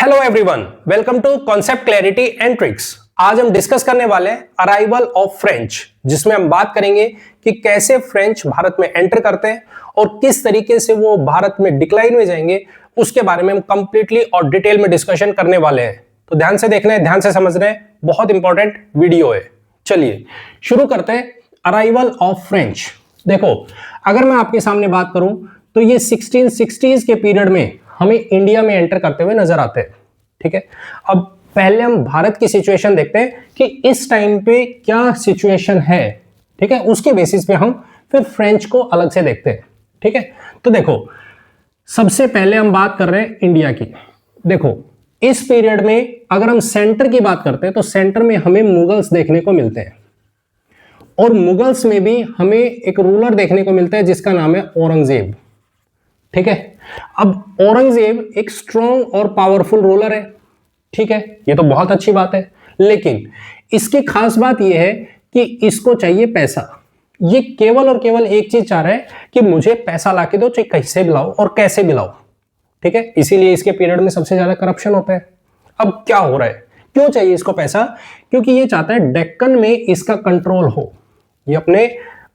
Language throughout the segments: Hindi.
Hello everyone, welcome to concept clarity and tricks. आज हम डिस्कस करने वाले हैं अराइवल ऑफ फ्रेंच, जिसमें हम बात करेंगे कि कैसे फ्रेंच भारत में एंटर करते हैं और किस तरीके से वो भारत में डिक्लाइन में जाएंगे। उसके बारे में हम कंप्लीटली और डिटेल में डिस्कशन करने वाले हैं। तो ध्यान से देखना है, ध्यान से समझना है, बहुत इंपॉर्टेंट वीडियो है। चलिए शुरू करते हैं। अराइवल ऑफ फ्रेंच, देखो अगर मैं आपके सामने बात करूं तो ये 1660s के पीरियड में हमें इंडिया में एंटर करते हुए नजर आते हैं। ठीक है, अब पहले हम भारत की सिचुएशन देखते हैं कि इस टाइम पे क्या सिचुएशन है। ठीक है, उसके बेसिस पे हम फिर फ्रेंच को अलग से देखते हैं। ठीक है, तो देखो सबसे पहले हम बात कर रहे हैं इंडिया की। देखो इस पीरियड में अगर हम सेंटर की बात करते हैं तो सेंटर में हमें मुगल्स देखने को मिलते हैं और मुगल्स में भी हमें एक रूलर देखने को मिलता है जिसका नाम है औरंगजेब। ठीक है, अब औरंगजेब एक स्ट्रॉन्ग और पावरफुल रूलर है। ठीक है, ये तो बहुत अच्छी बात है, लेकिन इसकी खास बात यह है कि इसको चाहिए पैसा। ये केवल और केवल एक चीज चाह रहा है कि मुझे पैसा लाके दो, चाहे कैसे भी लाओ और कैसे भी लाओ। ठीक है, इसीलिए इसके पीरियड में सबसे ज्यादा करप्शन होता है। अब क्या हो रहा है, क्यों चाहिए इसको पैसा? क्योंकि ये चाहता है डेक्कन में इसका कंट्रोल हो। ये अपने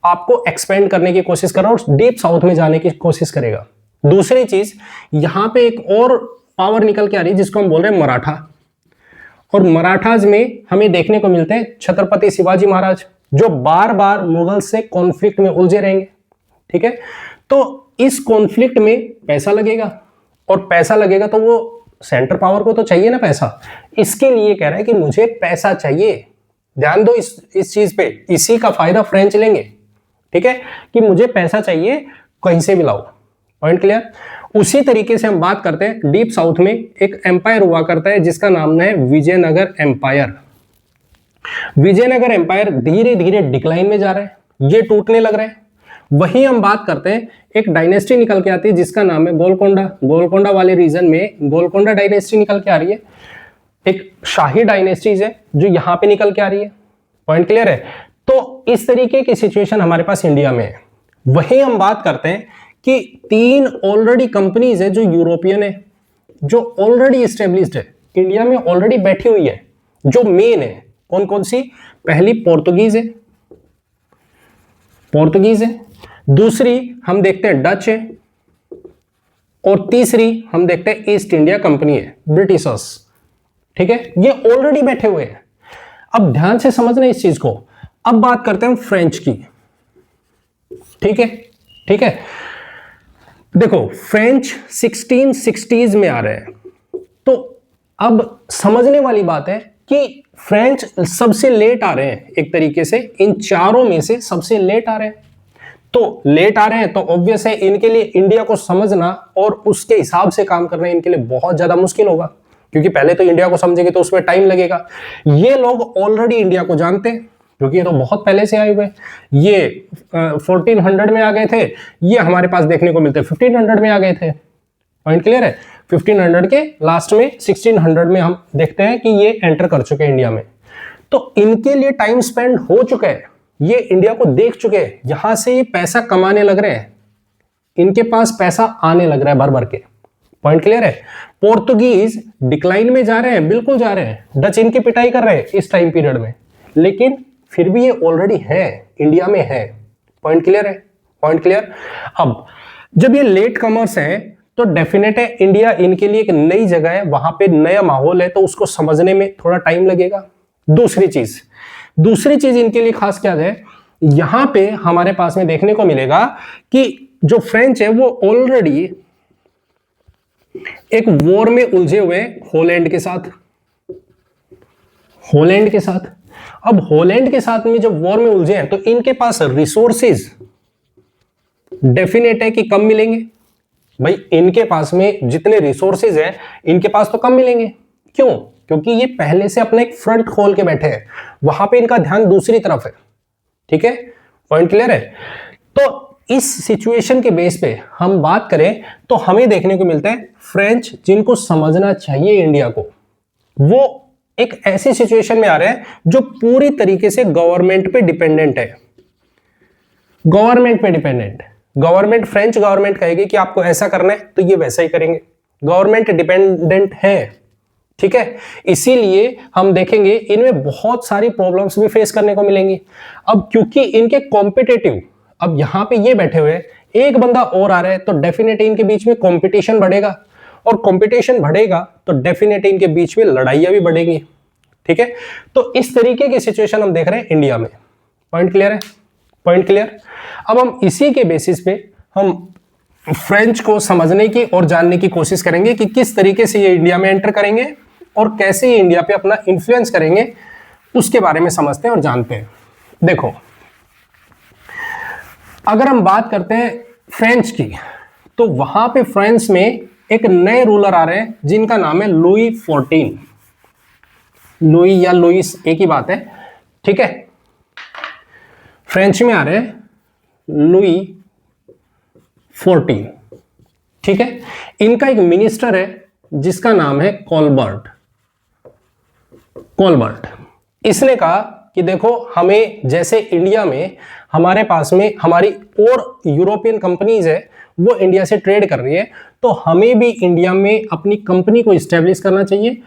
आप को एक्सपेंड करने की कोशिश कर रहा है और डीप साउथ में जाने की कोशिश करेगा। दूसरी चीज, यहां पे एक और पावर निकल के आ रही है जिसको हम बोल रहे हैं मराठा। और मराठाज में हमें देखने को मिलते हैं छत्रपति शिवाजी महाराज, जो बार बार मुगल से कॉन्फ्लिक्ट में उलझे रहेंगे। ठीक है, तो इस कॉन्फ्लिक्ट में पैसा लगेगा और पैसा लगेगा तो वो सेंटर पावर को तो चाहिए ना पैसा। इसके लिए कह रहा है कि मुझे पैसा चाहिए। ध्यान दो इस चीज पे, इसी का फायदा फ्रेंच लेंगे। ठीक है, कि मुझे पैसा चाहिए, कहीं से भी लाओ। Point clear? उसी तरीके से हम बात करते हैं डीप साउथ में एक एम्पायर हुआ करता है जिसका नाम है विजयनगर एम्पायर। विजयनगर एम्पायर धीरे धीरे डिक्लाइन में जा रहा है, ये टूटने लग रहा है। वहीं हम बात करते हैं एक डायनेस्टी निकल के आती है जिसका नाम है गोलकोंडा। गोलकोंडा वाले रीजन में गोलकोंडा डायनेस्टी निकल के आ रही है। एक शाही डायनेस्टीज है जो यहां पे निकल के आ रही है। पॉइंट क्लियर है? तो इस तरीके की सिचुएशन हमारे पास इंडिया में है। वहीं हम बात करते हैं कि 3 ऑलरेडी कंपनीज है जो यूरोपियन है, जो ऑलरेडी एस्टेब्लिश्ड है, इंडिया में ऑलरेडी बैठी हुई है, जो मेन है। कौन कौन सी? पहली पोर्तुगीज है, पोर्तुगीज है। दूसरी हम देखते हैं डच है और तीसरी हम देखते हैं ईस्ट इंडिया कंपनी है, ब्रिटिशर्स। ठीक है, ये ऑलरेडी बैठे हुए हैं। अब ध्यान से समझना इस चीज को। अब बात करते हैं फ्रेंच की। ठीक है, ठीक है, देखो फ्रेंच 1660s में आ रहे हैं। तो अब समझने वाली बात है कि फ्रेंच सबसे लेट आ रहे हैं, एक तरीके से इन चारों में से सबसे लेट आ रहे हैं। तो लेट आ रहे हैं तो ऑब्वियस है इनके लिए इंडिया को समझना और उसके हिसाब से काम करना इनके लिए बहुत ज्यादा मुश्किल होगा, क्योंकि पहले तो इंडिया को समझेंगे तो उसमें टाइम लगेगा। ये लोग ऑलरेडी इंडिया को जानते हैं क्योंकि ये तो बहुत पहले से आए हुए। ये 1400 में आ गए थे, ये हमारे पास देखने को मिलते हैं 1500 में आ गए थे। पॉइंट क्लियर है? 1500 के लास्ट में 1600 में हम देखते हैं कि ये एंटर कर चुके हैं इंडिया में। तो इनके लिए टाइम स्पेंड हो चुका है, ये इंडिया को देख चुके हैं, यहां से ये पैसा कमाने लग रहे हैं, इनके पास पैसा आने लग रहा है भर भर के। पॉइंट क्लियर है? पोर्तुगीज डिक्लाइन में जा रहे हैं, बिल्कुल जा रहे हैं, डच इनकी पिटाई कर रहे हैं इस टाइम पीरियड में, लेकिन फिर भी ये ऑलरेडी है, इंडिया में है। पॉइंट क्लियर है? Point clear? अब जब ये लेट कमर्स है तो डेफिनेट है इंडिया इनके लिए एक नई जगह है, वहां पे नया माहौल है, तो उसको समझने में थोड़ा टाइम लगेगा। दूसरी चीज इनके लिए खास क्या है, यहां पे हमारे पास में देखने को मिलेगा कि जो फ्रेंच है वो ऑलरेडी एक वॉर में उलझे हुए हॉलैंड के साथ। हॉलैंड के साथ, अब हॉलैंड के साथ में जब वॉर में उलझे हैं तो इनके पास रिसोर्सेज डेफिनेट है कि कम मिलेंगे। भाई इनके पास में जितने रिसोर्सेज हैं इनके पास तो कम मिलेंगे। क्यों? क्योंकि ये पहले से अपना एक फ्रंट खोल के बैठे हैं, वहां पे इनका ध्यान दूसरी तरफ है। ठीक है, पॉइंट क्लियर है? तो इस सिचुएशन के बेस पे हम बात करें तो हमें देखने को मिलता है फ्रेंच जिनको समझना चाहिए इंडिया को, वो एक ऐसी सिचुएशन में आ रहे हैं जो पूरी तरीके से गवर्नमेंट पे डिपेंडेंट है। गवर्नमेंट पे डिपेंडेंट, गवर्नमेंट फ्रेंच गवर्नमेंट कहेगी कि आपको ऐसा करना है तो ये वैसा ही करेंगे। गवर्नमेंट डिपेंडेंट है, ठीक है, इसीलिए हम देखेंगे इनमें बहुत सारी प्रॉब्लम्स भी फेस करने को मिलेंगी। अब क्योंकि इनके कॉम्पिटेटिव, अब यहां पे ये बैठे हुए एक बंदा और आ रहा है, तो डेफिनेटली इनके बीच में कंपटीशन बढ़ेगा, और कंपटीशन बढ़ेगा तो डेफिनेटली इनके बीच में लड़ाइयां भी बढ़ेंगी। ठीक है, तो इस तरीके की सिचुएशन हम देख रहे हैं इंडिया में। पॉइंट क्लियर है? Point clear. अब हम इसी के बेसिस पे हम फ्रेंच को समझने की और जानने की कोशिश करेंगे कि किस तरीके से ये इंडिया में एंटर करेंगे और कैसे ये इंडिया पे अपना इन्फ्लुएंस करेंगे, उसके बारे में समझते हैं और जानते हैं। देखो, अगर हम बात करते हैं फ्रेंच की, तो वहां पे फ्रांस में एक नए रूलर आ रहे हैं जिनका नाम है लुई 14। लुई या लुइस एक ही बात है, ठीक है। फ्रेंच में आ रहे हैं लुई 14, ठीक है। इनका एक मिनिस्टर है जिसका नाम है कोलबर्ट। कोलबर्ट इसने कहा कि देखो, हमें जैसे इंडिया में हमारे पास में हमारी और यूरोपियन कंपनीज है वो इंडिया से ट्रेड कर रही है, तो हमें भी इंडिया में अपनी कंपनी को इस्टेब्लिश करना चाहिए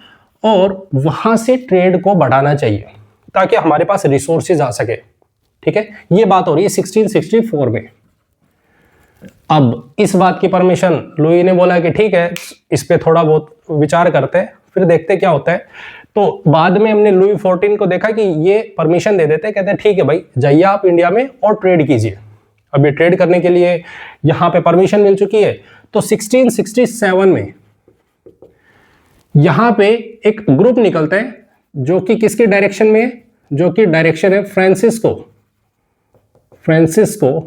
और वहां से ट्रेड को बढ़ाना चाहिए ताकि हमारे पास रिसोर्सेज आ सके। ठीक है, ये बात हो रही है 1664 में। अब इस बात की परमिशन लुई ने बोला कि ठीक है, इस पे थोड़ा बहुत विचार करते हैं, फिर देखते क्या होता है। तो बाद में हमने लुई 14 को देखा कि ये परमिशन दे देते, कहते हैं ठीक है भाई, जाइए आप इंडिया में और ट्रेड कीजिए। अब ये ट्रेड करने के लिए यहां पे परमिशन मिल चुकी है। तो 1667 में यहां पे एक ग्रुप निकलता है जो कि किसके डायरेक्शन में है, जो कि डायरेक्शन है फ्रांसिस्को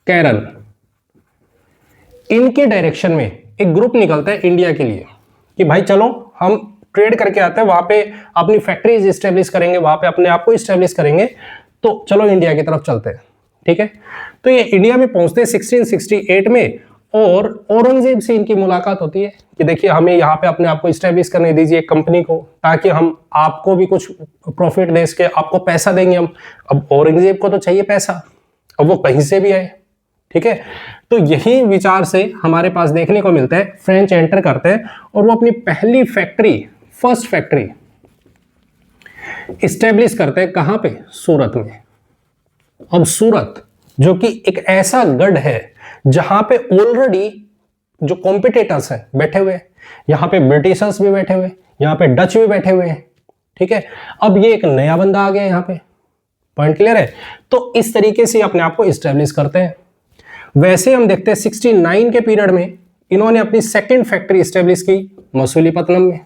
कैरल। इनके डायरेक्शन में एक ग्रुप निकलता है इंडिया के लिए कि भाई चलो हम ट्रेड करके आते हैं, वहां पे अपनी फैक्ट्रीज इस्टेब्लिश करेंगे, वहां पे अपने आप को इस्टेब्लिश करेंगे, तो चलो इंडिया की तरफ चलते हैं। ठीक है, तो ये इंडिया में पहुंचते हैं 1668 में, और औरंगजेब से इनकी मुलाकात होती है कि देखिए हमें यहाँ पे अपने आप को इस्टेब्लिश करने दीजिए कंपनी को, ताकि हम आपको भी कुछ प्रॉफिट दे सके, आपको पैसा देंगे हम। अब औरंगजेब को तो चाहिए पैसा, अब वो कहीं से भी आए। ठीक है, तो यही विचार से हमारे पास देखने को मिलता है फ्रेंच एंटर करते हैं और वो अपनी पहली फैक्ट्री, फर्स्ट फैक्ट्री इस्टेब्लिश करते हैं। कहां पे? सूरत में। अब सूरत जो कि एक ऐसा गढ़ है जहां पे ऑलरेडी जो कॉम्पिटिटर्स हैं बैठे हुए हैं, यहां पे ब्रिटिशर्स भी बैठे हुए हैं, यहां पे डच भी बैठे हुए हैं। ठीक है, अब ये एक नया बंदा आ गया यहां पे। पॉइंट क्लियर है? तो इस तरीके से अपने आप को इस्टेब्लिश करते हैं। वैसे हम देखते हैं 69 के पीरियड में इन्होंने अपनी सेकंड फैक्ट्री इस्टेब्लिश की मसूलीपट्टनम में।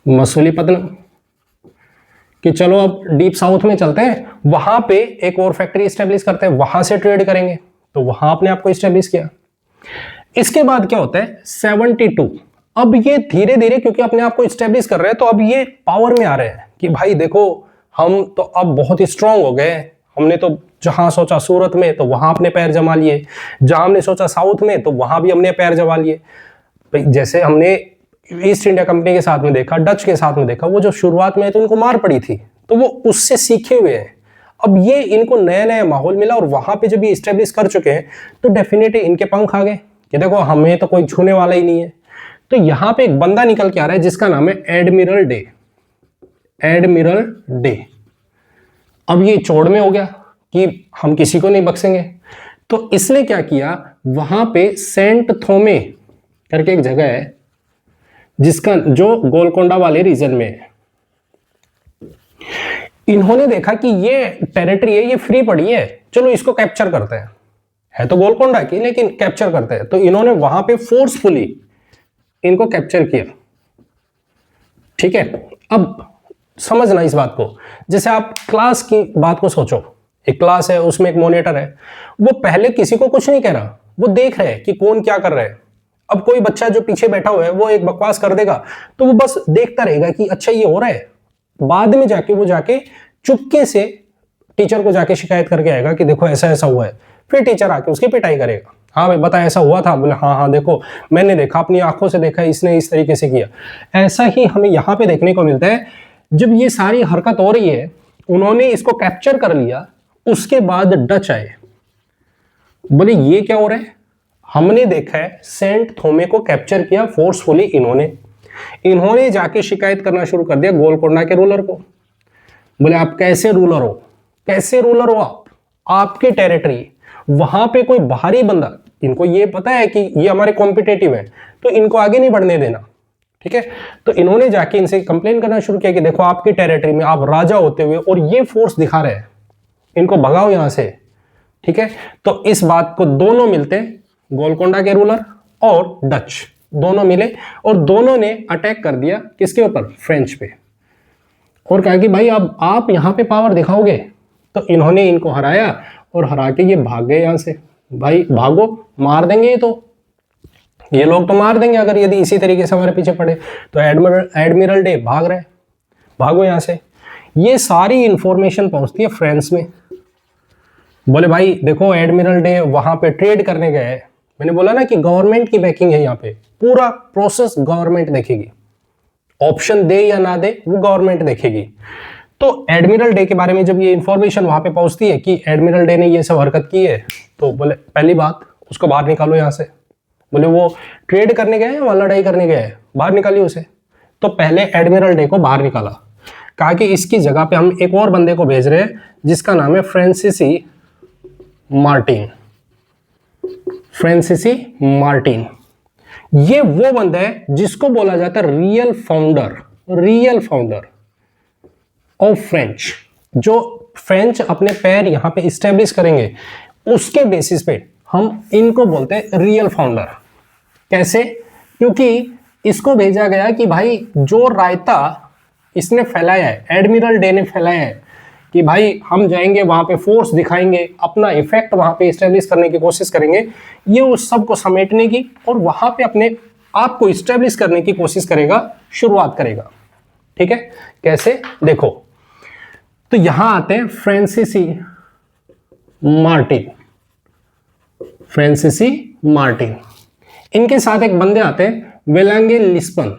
मसूलीपट्टनम कि चलो अब डीप साउथ में चलते हैं, वहां पे एक और फैक्ट्री इस्टेब्लिश करते हैं, वहां से ट्रेड करेंगे, तो वहां अपने आप को इस्टेब्लिश किया। इसके बाद क्या होता है 72। अब ये धीरे धीरे क्योंकि अपने आप को इस्टेब्लिश कर रहे हैं, तो अब ये पावर में आ रहे हैं कि भाई देखो हम तो अब बहुत ही स्ट्रांग हो गए। हमने तो जहां सोचा सूरत में तो वहां अपने पैर जमा लिए, जहां हमने सोचा साउथ में तो वहां भी हमने पैर जमा लिए। जैसे हमने ईस्ट इंडिया कंपनी के साथ में देखा, डच के साथ में देखा, वो जो शुरुआत में तो उनको मार पड़ी थी, तो वो उससे सीखे हुए हैं। अब ये इनको नया नया माहौल मिला और वहां पे जब ये इस्टेब्लिश कर चुके हैं तो डेफिनेटली इनके पंख आ गए कि देखो हमें तो कोई छूने वाला ही नहीं है। तो यहां पे एक बंदा निकल के आ रहा है जिसका नाम है एडमिरल डे। Admiral day. अब ये चौड़ में हो गया कि हम किसी को नहीं बख्शेंगे, तो इसने क्या किया, वहां पे सेंट थोमे करके एक जगह है जिसका जो गोलकोंडा वाले रीजन में है। इन्होंने देखा कि ये टेरिटरी है, ये फ्री पड़ी है, चलो इसको कैप्चर करते हैं। है तो गोलकोंडा की लेकिन कैप्चर करते हैं, तो इन्होंने वहां पे फोर्सफुली इनको कैप्चर किया। ठीक है, अब समझना इस बात को, जैसे आप क्लास की बात को सोचो, एक क्लास है उसमें एक मॉनिटर है, वो पहले किसी को कुछ नहीं कह रहा, वो देख रहे हैं कि कौन क्या कर रहा है। अब कोई बच्चा जो पीछे बैठा हुआ है वो एक बकवास कर देगा तो वो बस देखता रहेगा कि अच्छा ये हो रहा है। बाद में जाके वो जाके चुपके से टीचर को जाके शिकायत करके आएगा कि देखो ऐसा ऐसा हुआ है, फिर टीचर आके उसकी पिटाई करेगा। हाँ भाई बता ऐसा हुआ था, बोले हाँ हाँ देखो मैंने देखा, अपनी आंखों से देखा, इसने इस तरीके से किया। ऐसा ही हमें यहाँ पे देखने को मिलता है। जब ये सारी हरकत हो रही है, उन्होंने इसको कैप्चर कर लिया, उसके बाद डच आए, बोले ये क्या हो रहा है, हमने देखा है सेंट थोमे को कैप्चर किया फोर्सफुली इन्होंने, इन्होंने जाके शिकायत करना शुरू कर दिया गोलकोंडा के रूलर को। बोले आप कैसे रूलर हो, कैसे रूलर हो आप, आपकी टेरिटरी, वहां पे कोई बाहरी बंदा, इनको ये पता है कि ये हमारे कॉम्पिटेटिव है तो इनको आगे नहीं बढ़ने देना, ठीक है। तो इन्होंने जाके इनसे कंप्लेन करना शुरू किया कि देखो आपकी टेरिटरी में आप राजा होते हुए और ये फोर्स दिखा रहे हैं, इनको भगाओ यहां से, ठीक है। तो इस बात को दोनों मिलते, गोलकोंडा के रूलर और डच दोनों मिले और दोनों ने अटैक कर दिया किसके ऊपर, फ्रेंच पे, और कहा कि भाई अब आप यहां पे पावर दिखाओगे। तो इन्होंने इनको हराया और हरा के ये भाग गए यहां से। भाई भागो, मार देंगे ये लोग तो मार देंगे अगर यदि इसी तरीके से हमारे पीछे पड़े। तो एडमिरल डे भाग रहे, भागो यहां से। ये सारी इंफॉर्मेशन पहुंचती है फ्रांस में। बोले भाई देखो एडमिरल डे वहां पे ट्रेड करने गए, मैंने बोला ना कि गवर्नमेंट की बैकिंग है, यहाँ पे पूरा प्रोसेस गवर्नमेंट देखेगी, ऑप्शन दे या ना दे वो गवर्नमेंट देखेगी। तो एडमिरल डे के बारे में जब ये इंफॉर्मेशन वहां पे पहुंचती है कि एडमिरल डे ने ये सब हरकत की है, तो बोले पहली बात उसको बाहर निकालो यहां से। बोले वो ट्रेड करने गए या लड़ाई करने गए, बाहर निकालिए उसे। तो पहले एडमिरल डे को बाहर निकाला, कहा कि इसकी जगह पे हम एक और बंदे को भेज रहे हैं जिसका नाम है फ्रांसीसी मार्टिन। फ्रांसीसी मार्टिन ये वो बंदा है जिसको बोला जाता है रियल फाउंडर ऑफ फ्रेंच। जो फ्रेंच अपने पैर यहां पे इस्टेब्लिश करेंगे उसके बेसिस पे हम इनको बोलते हैं रियल फाउंडर। कैसे? क्योंकि इसको भेजा गया कि भाई जो रायता इसने फैलाया है, एडमिरल डे ने फैलाया है कि भाई हम जाएंगे वहां पे फोर्स दिखाएंगे, अपना इफेक्ट वहां पे इस्टेब्लिश करने की कोशिश करेंगे, ये उस सब को समेटने की और वहां पे अपने आप को इस्टेब्लिश करने की कोशिश करेगा, शुरुआत करेगा। ठीक है, कैसे? देखो तो यहां आते हैं फ्रांसीसी मार्टिन, इनके साथ एक बंदे आते हैं वेलांगे लिस्पन।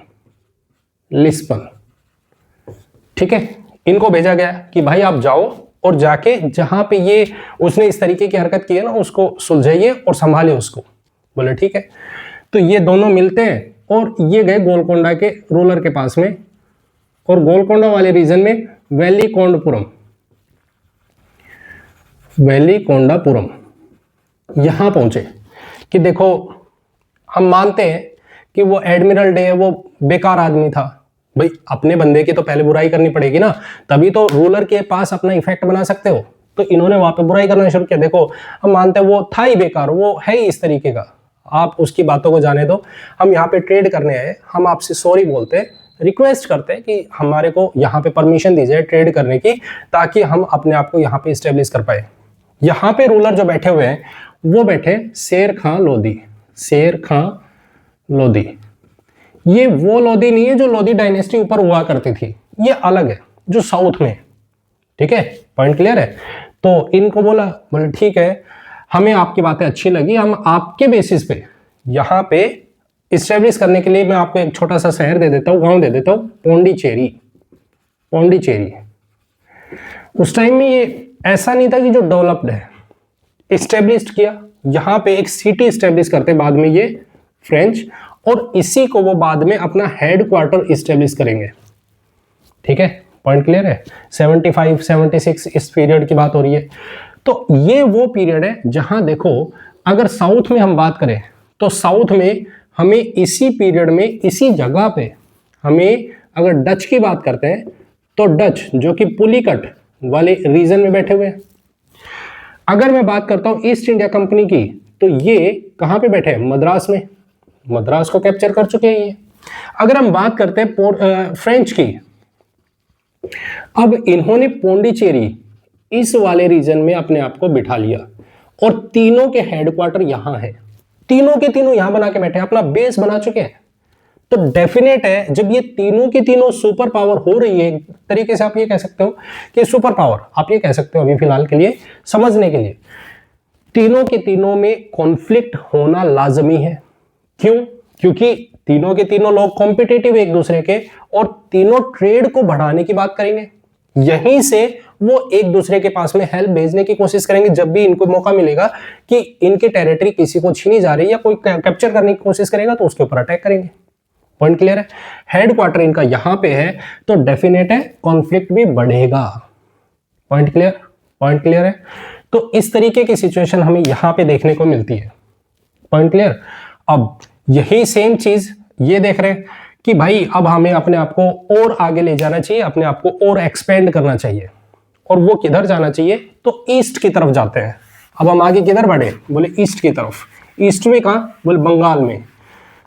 ठीक है, इनको भेजा गया कि भाई आप जाओ और जाके जहां पे ये उसने इस तरीके की हरकत की है ना उसको सुलझाइए और संभालिए उसको। बोले ठीक है। तो ये दोनों मिलते हैं और ये गए गोलकोंडा के रूलर के पास में, और गोलकोंडा वाले रीजन में वैलीकोंडापुरम यहां पहुंचे कि देखो हम मानते हैं कि वो एडमिरल डे है वो बेकार आदमी था, भाई अपने बंदे की तो पहले बुराई करनी पड़ेगी ना, तभी तो रूलर के पास अपना इफेक्ट बना सकते हो। तो इन्होंने वहां पे बुराई करना शुरू किया। देखो हम मानते हैं वो था ही बेकार, वो है ही इस तरीके का, आप उसकी बातों को जाने दो, हम यहाँ पे ट्रेड करने आए, हम आपसे सॉरी बोलते हैं, रिक्वेस्ट करते हैं कि हमारे को यहाँ पे परमिशन दी जाए ट्रेड करने की, ताकि हम अपने आप को यहाँ पे इस्टेब्लिश कर पाए। यहाँ पे रूलर जो बैठे हुए हैं वो बैठे शेर खां लोधी। ये वो लोधी नहीं है जो लोधी डायनेस्टी ऊपर हुआ करती थी, ये अलग है जो साउथ में। ठीक है, पॉइंट क्लियर है? तो इनको बोले ठीक है, हमें आपकी बातें अच्छी लगी, हम आपके बेसिस पे यहाँ पे इस्टेब्लिश करने के लिए मैं आपको एक छोटा सा शहर दे देता हूँ, गांव दे देता हूँ, पौंडीचेरी। उस टाइम में ये ऐसा नहीं था कि जो डेवलप्ड है, इस्टेब्लिश किया, यहाँ पे एक सिटी इस्टेब्लिश करते बाद में ये फ्रेंच, और इसी को वो बाद में अपना हेडक्वार्टर इस्टेब्लिश करेंगे। ठीक है, पॉइंट क्लियर है? 75 76 इस पीरियड की बात हो रही है। तो ये वो पीरियड है जहां देखो अगर साउथ में हम बात करें तो साउथ में हमें इसी पीरियड में इसी जगह पे हमें अगर डच की बात करते हैं तो डच जो कि पुलिकट वाले रीजन में बैठे हुए हैं। अगर मैं बात करता हूं ईस्ट इंडिया कंपनी की तो ये कहां पे बैठे हैं? मद्रास में, मद्रास को कैप्चर कर चुके हैं ये। अगर हम बात करते हैं फ्रेंच की, अब इन्होंने पौंडीचेरी इस वाले रीजन में अपने आप को बिठा लिया और तीनों के हेडक्वार्टर यहां है, तीनों के तीनों यहां बना के बैठे, अपना बेस बना चुके हैं। तो डेफिनेट है जब ये तीनों की तीनों सुपर पावर हो रही है, एक तरीके से आप ये कह सकते हो कि सुपर पावर आप ये कह सकते हो अभी फिलहाल के लिए समझने के लिए, तीनों के तीनों में कॉन्फ्लिक्ट होना लाजमी है। क्यों? क्योंकि तीनों के तीनों लोग कॉम्पिटिटिव एक दूसरे के और तीनों ट्रेड को बढ़ाने की बात करेंगे, यहीं से वो एक दूसरे के पास में हेल्प भेजने की कोशिश करेंगे जब भी इनको मौका मिलेगा कि इनकी टेरिटरी किसी को छीनी जा रही है या कोई कैप्चर करने की कोशिश करेगा तो उसके ऊपर अटैक करेंगे। पॉइंट क्लियर है? हेडक्वार्टर इनका यहां पे है तो डेफिनेट है कॉन्फ्लिक्ट भी बढ़ेगा। Point clear? पॉइंट क्लियर है? तो इस तरीके की सिचुएशन हमें यहां पे देखने को मिलती है। Point clear? अब यही सेम चीज ये देख रहे हैं कि भाई अब हमें अपने आप को और आगे ले जाना चाहिए, अपने आप को और एक्सपेंड करना चाहिए। और वो किधर जाना चाहिए? तो ईस्ट की तरफ जाते हैं। अब हम आगे किधर बढ़े? बोले ईस्ट की तरफ। ईस्ट में कहां? बोले बंगाल में।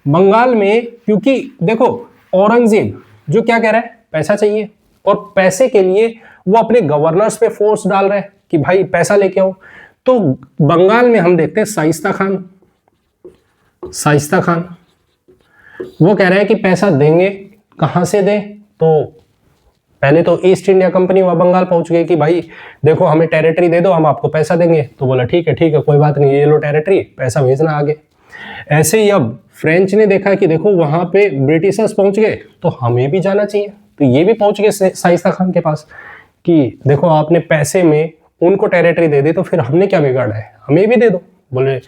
बंगाल में क्योंकि देखो औरंगजेब जो क्या कह रहा है, पैसा चाहिए, और पैसे के लिए वो अपने गवर्नर्स पे फोर्स डाल रहे हैं कि भाई पैसा लेके आओ। तो बंगाल में हम देखते हैं शाइस्ता खान। शाइस्ता खान वो कह रहे हैं कि पैसा देंगे, कहां से दें? तो पहले तो ईस्ट इंडिया कंपनी वहां बंगाल पहुंच गई कि भाई देखो हमें टेरिटरी दे दो, हम आपको पैसा देंगे। तो बोला ठीक है कोई बात नहीं, ये लो टेरिटरी, पैसा भेजना आगे। ऐसे ही अब फ्रेंच ने देखा कि देखो वहां पे ब्रिटिशर्स पहुंच गए तो हमें भी जाना चाहिए। तो ये भी पहुंच गए शाइस्ता खान के पास कि देखो आपने पैसे में उनको टेरिटरी दे दी तो फिर हमने क्या बिगाड़ा है, हमें भी दे दो। बोले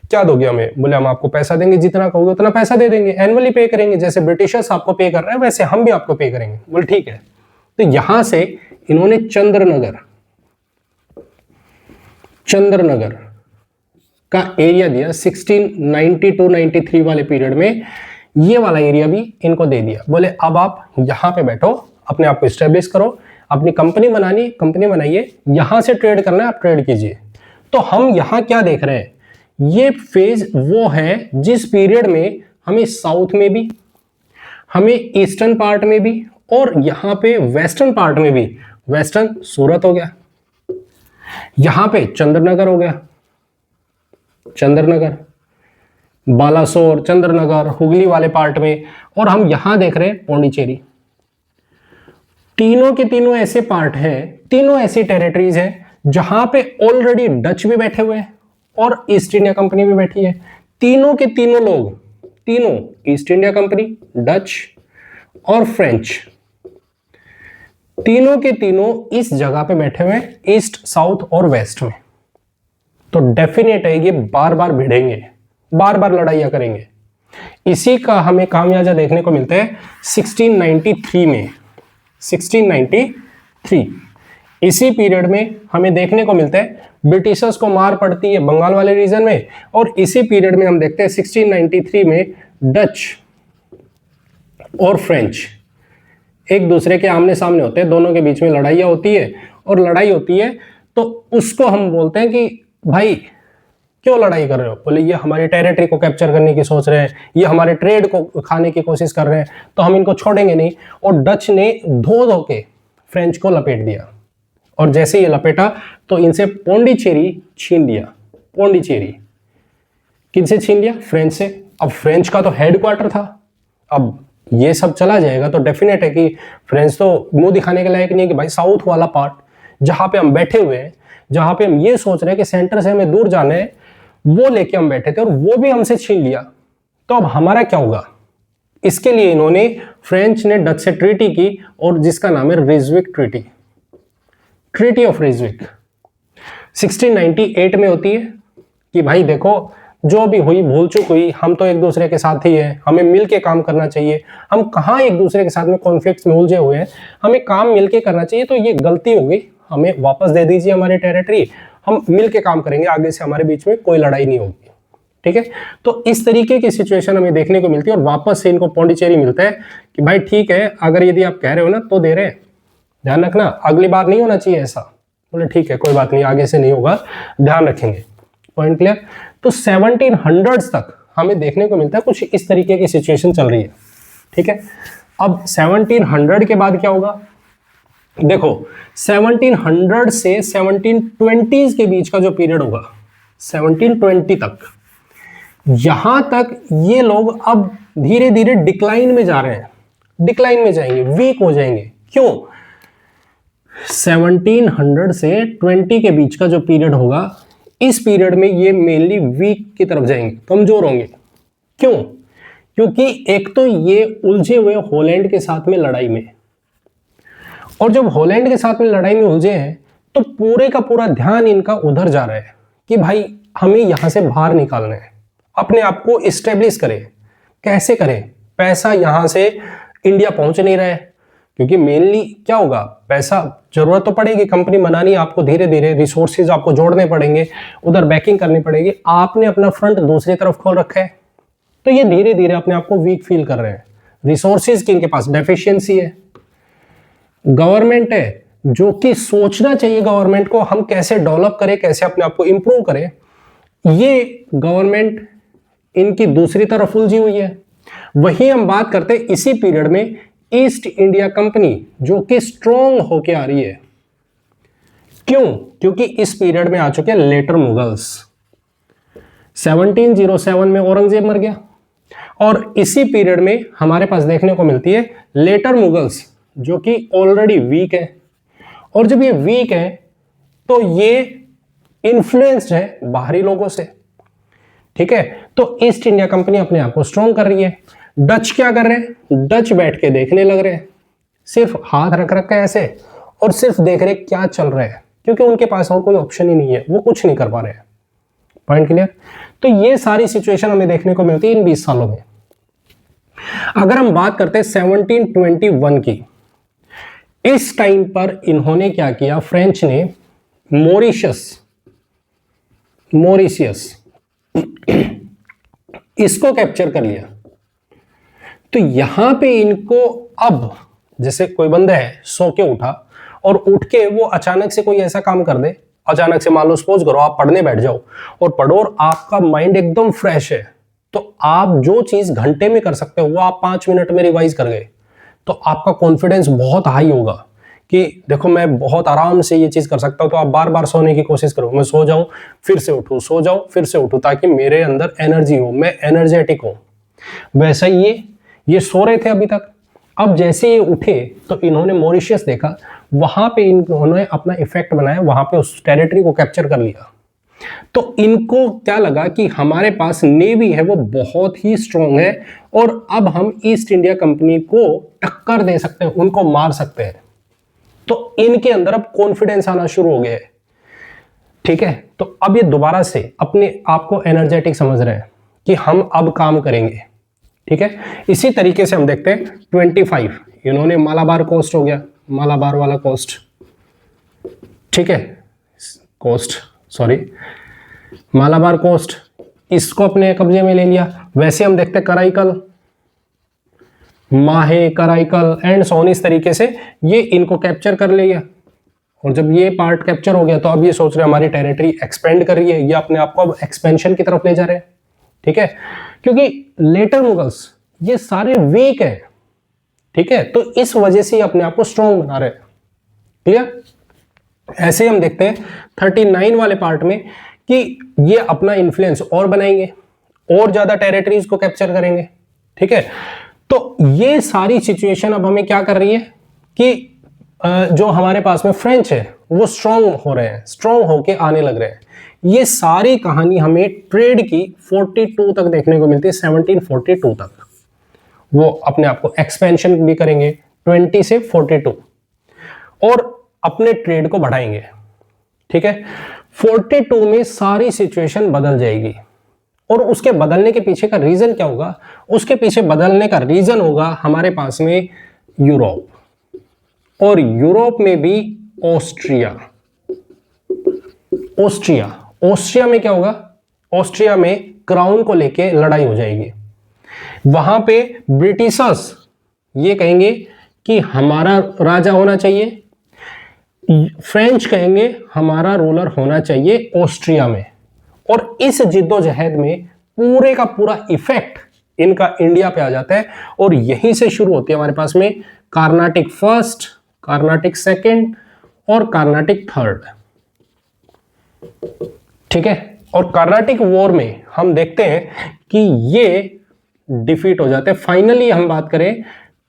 क्या दोगे हमें? बोले हम आपको पैसा देंगे, जितना कहोगे उतना पैसा दे देंगे, एनुअली पे करेंगे, जैसे ब्रिटिशर्स आपको पे कर रहे हैं वैसे हम भी आपको पे करेंगे। बोले ठीक है। तो यहां से इन्होंने चंद्रनगर का एरिया दिया 1692-93 वाले पीरियड में, ये वाला एरिया भी इनको दे दिया। बोले अब आप यहां पे बैठो, अपने आप को स्टेब्लिश करो, अपनी कंपनी बनानी, कंपनी बनाइए, यहां से ट्रेड करना है आप ट्रेड कीजिए। तो हम यहां क्या देख रहे हैं, ये फेज वो है जिस पीरियड में हमें साउथ में भी, हमें ईस्टर्न पार्ट में भी, और यहां पे वेस्टर्न पार्ट में भी, वेस्टर्न सूरत हो गया, यहां पे चंद्रनगर हो गया, चंद्रनगर, बालासोर, चंद्रनगर, हुगली वाले पार्ट में, और हम यहां देख रहे हैं पौंडीचेरी। तीनों के तीनों ऐसे पार्ट हैं, तीनों ऐसी टेरिटरीज हैं जहां पे ऑलरेडी डच भी बैठे हुए हैं और ईस्ट इंडिया कंपनी भी बैठी है। तीनों के तीनों लोग, तीनों ईस्ट इंडिया कंपनी, डच और फ्रेंच, तीनों के तीनों इस जगह पे बैठे हुए हैं, ईस्ट, साउथ और वेस्ट में। तो डेफिनेट है ये बार बार भिड़ेंगे, बार बार लड़ाइयां करेंगे। इसी का हमें खामियाजा देखने को मिलता है 1693 में। 1693 इसी पीरियड में हमें देखने को मिलता है ब्रिटिशर्स को मार पड़ती है बंगाल वाले रीजन में, और इसी पीरियड में हम देखते हैं 1693 में डच और फ्रेंच एक दूसरे के आमने सामने होते हैं, दोनों के बीच में लड़ाइयाँ होती है, और लड़ाई होती है तो उसको हम बोलते हैं कि भाई क्यों लड़ाई कर रहे हो? बोले ये हमारी टेरिटरी को कैप्चर करने की सोच रहे हैं, ये हमारे ट्रेड को खाने की कोशिश कर रहे हैं, तो हम इनको छोड़ेंगे नहीं। और डच ने धो के फ्रेंच को लपेट दिया, और जैसे ये लपेटा तो इनसे पौंडीचेरी छीन लिया। पौंडीचेरी किनसे छीन लिया? फ्रेंच से। अब फ्रेंच का तो हेडक्वार्टर था, अब ये सब चला जाएगा तो डेफिनेट है कि फ्रेंच तो मुंह दिखाने के लायक नहीं है कि भाई साउथ वाला पार्ट जहां पे हम बैठे हुए हैं, जहां पे हम ये सोच रहे हैं कि सेंटर से हमें दूर जाना है, वो लेके हम बैठे थे और वो भी हमसे छीन लिया, तो अब हमारा क्या होगा? इसके लिए इन्होंने, फ्रेंच ने डच से ट्रीटी की, और जिसका नाम है रिजविक ट्रीटी, ट्रीटी ऑफ रिजविक। 1698 में होती है कि भाई देखो जो भी हुई भूल चूक हुई, हम तो एक दूसरे के साथ ही हैं, हमें मिलके काम करना चाहिए, हम कहाँ एक दूसरे के साथ में कॉन्फ्लिक्ट्स में उलझे हुए हैं, हमें काम मिलके करना चाहिए, तो ये गलती हो गई, हमें वापस दे दीजिए हमारी टेरिटरी, हम मिलके काम करेंगे, आगे से हमारे बीच में कोई लड़ाई नहीं होगी। ठीक है, तो इस तरीके की सिचुएशन हमें देखने को मिलती है, और वापस से इनको पौंडीचेरी मिलता है कि भाई ठीक है, अगर यदि आप कह रहे हो ना तो दे रहे हैं, ध्यान रखना अगली बार नहीं होना चाहिए ऐसा। बोले ठीक है कोई बात नहीं, आगे से नहीं होगा, ध्यान रखेंगे। Point clear? तो 1700s तक हमें देखने को मिलता है कुछ इस तरीके की सिचुएशन चल रही है। ठीक है, अब 1700 के बाद क्या होगा? देखो 1700 से 1720s के बीच का जो पीरियड होगा, 1720 तक, यहां तक ये लोग अब धीरे धीरे डिक्लाइन में जा रहे हैं, डिक्लाइन में जाएंगे, वीक हो जाएंगे। क्यों? 1700 से 20 के बीच का जो पीरियड होगा, इस पीरियड में ये मेनली वीक की तरफ जाएंगे, कमजोर होंगे। क्यों? क्योंकि एक तो ये उलझे हुए हॉलैंड के साथ में लड़ाई में, और जब हॉलैंड के साथ में लड़ाई में उलझे हैं तो पूरे का पूरा ध्यान इनका उधर जा रहा है कि भाई हमें यहां से बाहर निकालना है, अपने आप को इस्टेब्लिश करें। कैसे करें? पैसा यहां से इंडिया पहुंच नहीं रहा है, क्योंकि मेनली क्या होगा, पैसा जरूरत तो पड़ेगी, कंपनी बनानी है आपको, धीरे धीरे रिसोर्सेज आपको जोड़ने पड़ेंगे, उधर बैकिंग करनी पड़ेगी, आपने अपना फ्रंट दूसरी तरफ खोल रखा है, तो ये धीरे धीरे अपने आप को वीक फील कर रहे हैं। रिसोर्सेज की इनके पास डेफिशिएंसी है। गवर्नमेंट है जो कि सोचना चाहिए गवर्नमेंट को हम कैसे डेवलप करें, कैसे अपने आप को इंप्रूव करें, ये गवर्नमेंट इनकी दूसरी तरफ उलझी हुई है। वही हम बात करते हैं इसी पीरियड में ईस्ट इंडिया कंपनी जो कि स्ट्रॉन्ग होके आ रही है। क्यों? क्योंकि इस पीरियड में आ चुके हैं लेटर मुगल्स। 1707 में औरंगजेब मर गया और इसी पीरियड में हमारे पास देखने को मिलती है लेटर मुगल्स जो कि ऑलरेडी वीक है। और जब ये वीक है तो ये इन्फ्लुएंस्ड है बाहरी लोगों से, ठीक है। तो ईस्ट इंडिया कंपनी अपने आप को स्ट्रॉन्ग कर रही है। डच क्या कर रहे हैं? डच बैठ के देखने लग रहे हैं, सिर्फ हाथ रख रख के ऐसे, और सिर्फ देख रहे क्या चल रहा है, क्योंकि उनके पास और कोई ऑप्शन ही नहीं है, वो कुछ नहीं कर पा रहे हैं। Point clear? तो ये सारी सिचुएशन हमें देखने को मिलती है इन 20 सालों में। अगर हम बात करते हैं 1721 की, इस टाइम पर इन्होंने क्या किया, फ्रेंच ने मॉरिशियस इसको कैप्चर कर लिया। तो यहां पे इनको अब जैसे कोई बंदा है सो के उठा और उठ के वो अचानक से कोई ऐसा काम कर दे, अचानक से मान लो सपोज करो आप पढ़ने बैठ जाओ और पढ़ो और आपका माइंड एकदम फ्रेश है, तो आप जो चीज घंटे में कर सकते हो वो आप 5 मिनट में रिवाइज कर गए, तो आपका कॉन्फिडेंस बहुत हाई होगा कि देखो मैं बहुत आराम से ये चीज कर सकता हूं। तो आप बार बार सोने की कोशिश करो, मैं सो जाऊं फिर से उठूं, सो जाऊं फिर से उठूं, ताकि मेरे अंदर एनर्जी हो, मैं एनर्जेटिक हूं। वैसा ही ये सो रहे थे अभी तक, अब जैसे ये उठे तो इन्होंने मॉरिशियस देखा, वहां पे इन्होंने अपना इफेक्ट बनाया, वहां पे उस टेरिटरी को कैप्चर कर लिया। तो इनको क्या लगा कि हमारे पास नेवी है वो बहुत ही स्ट्रांग है और अब हम ईस्ट इंडिया कंपनी को टक्कर दे सकते हैं, उनको मार सकते हैं। तो इनके अंदर अब कॉन्फिडेंस आना शुरू हो गया है, ठीक है। तो अब ये दोबारा से अपने आप को एनर्जेटिक समझ रहे हैं कि हम अब काम करेंगे, ठीक है। इसी तरीके से हम देखते हैं 25, इन्होंने मालाबार कोस्ट हो गया, मालाबार वाला कोस्ट, ठीक है, मालाबार कोस्ट, इसको अपने कब्जे में ले लिया। वैसे हम देखते हैं कराईकल, माहे, कराईकल एंड सोन, इस तरीके से ये इनको कैप्चर कर लिया। और जब ये पार्ट कैप्चर हो गया तो अब ये सोच रहे हैं हमारी टेरिटरी एक्सपेंड कर रही है, ये अपने आप को अब एक्सपेंशन की तरफ ले जा रहे हैं, ठीक है। क्योंकि लेटर मुगल्स ये सारे वीक है, ठीक है, तो इस वजह से अपने आप को स्ट्रॉन्ग बना रहे हैं। क्लियर? ऐसे हम देखते हैं 39 वाले पार्ट में कि ये अपना इन्फ्लुएंस और बनाएंगे, और ज्यादा टेरिटरीज को कैप्चर करेंगे, ठीक है। तो ये सारी सिचुएशन अब हमें क्या कर रही है कि जो हमारे पास में फ्रेंच है वो स्ट्रॉन्ग हो रहे हैं, स्ट्रॉन्ग होके आने लग रहे हैं। ये सारी कहानी हमें ट्रेड की 42 तक देखने को मिलती है, 1742 तक वो अपने आप को एक्सपेंशन भी करेंगे 20 से 42 और अपने ट्रेड को बढ़ाएंगे, ठीक है। 42 में सारी सिचुएशन बदल जाएगी और उसके बदलने के पीछे का रीजन क्या होगा? उसके पीछे बदलने का रीजन होगा हमारे पास में यूरोप, और यूरोप में भी ऑस्ट्रिया में क्या होगा? ऑस्ट्रिया में क्राउन को लेके लड़ाई हो जाएगी। वहां पे ब्रिटिशर्स ये कहेंगे कि हमारा राजा होना चाहिए, फ्रेंच कहेंगे हमारा रूलर होना चाहिए ऑस्ट्रिया में। और इस जिद्दोजहद में पूरे का पूरा इफेक्ट इनका इंडिया पे आ जाता है और यहीं से शुरू होती है हमारे पास में कार्नाटिक फर्स्ट, कार्नाटिक सेकंड और कार्नाटिक थर्ड, ठीक है। और कार्नाटिक वॉर में हम देखते हैं कि ये डिफीट हो जाते हैं। फाइनली हम बात करें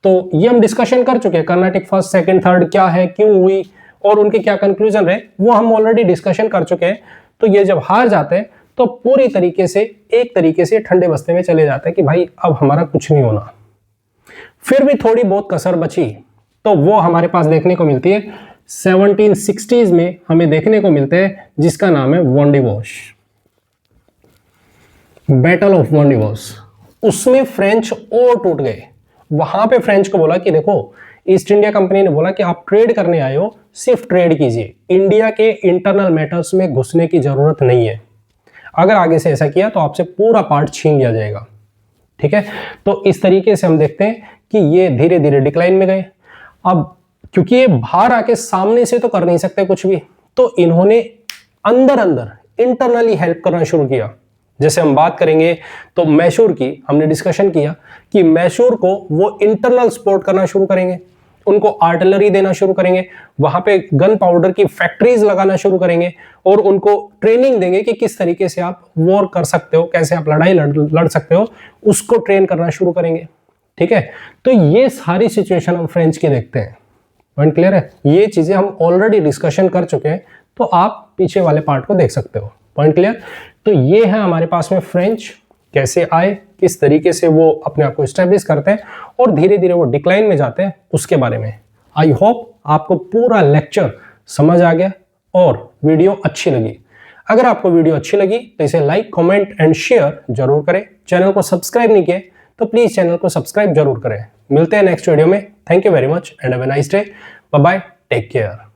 तो ये हम डिस्कशन कर चुके हैं, कर्नाटिक फर्स्ट सेकंड थर्ड क्या है, क्यों हुई और उनके क्या कंक्लूजन रहे, वो हम ऑलरेडी डिस्कशन कर चुके हैं। तो ये जब हार जाते हैं तो पूरी तरीके से एक तरीके से ठंडे बस्ते में चले जाते हैं कि भाई अब हमारा कुछ नहीं होना। फिर भी थोड़ी बहुत कसर बची तो वो हमारे पास देखने को मिलती है 1760s में, हमें देखने को मिलते हैं जिसका नाम है वॉन्डिवोश, बैटल ऑफ वॉन्डिवोश। उसमें फ्रेंच और टूट गए। वहां पे फ्रेंच को बोला कि देखो, ईस्ट इंडिया कंपनी ने बोला कि आप ट्रेड करने आए हो, सिर्फ ट्रेड कीजिए, इंडिया के इंटरनल मैटर्स में घुसने की जरूरत नहीं है। अगर आगे से ऐसा किया तो आपसे पूरा पार्ट छीन लिया जाएगा। ठीक है, तो इस तरीके से हम देखते हैं कि ये धीरे धीरे डिक्लाइन में गए। अब क्योंकि ये बाहर आके सामने से तो कर नहीं सकते कुछ भी, तो इन्होंने अंदर अंदर इंटरनली हेल्प करना शुरू किया। जैसे हम बात करेंगे तो मैसूर की हमने डिस्कशन किया कि मैसूर को वो इंटरनल सपोर्ट करना शुरू करेंगे, उनको आर्टिलरी देना शुरू करेंगे, वहां पे गन पाउडर की फैक्ट्रीज लगाना शुरू करेंगे और उनको ट्रेनिंग देंगे कि किस तरीके से आप वॉर कर सकते हो, कैसे आप लड़ाई लड़ सकते हो, उसको ट्रेन करना शुरू करेंगे। ठीक है, तो ये सारी सिचुएशन हम फ्रेंच की देखते हैं। पॉइंट क्लियर है? ये चीजें हम ऑलरेडी डिस्कशन कर चुके हैं, तो आप पीछे वाले पार्ट को देख सकते हो। Point clear? तो ये है हमारे पास में फ्रेंच कैसे आए, किस तरीके से वो अपने आप को एस्टेब्लिश करते हैं और धीरे धीरे वो डिक्लाइन में जाते हैं, उसके बारे में। आई होप आपको पूरा लेक्चर समझ आ गया और वीडियो अच्छी लगी। अगर आपको वीडियो अच्छी लगी तो इसे लाइक, कमेंट एंड शेयर जरूर करें। चैनल को सब्सक्राइब नहीं किए तो प्लीज चैनल को सब्सक्राइब जरूर करें। मिलते हैं नेक्स्ट वीडियो में। Thank you very much and have a nice day. Bye bye, take care.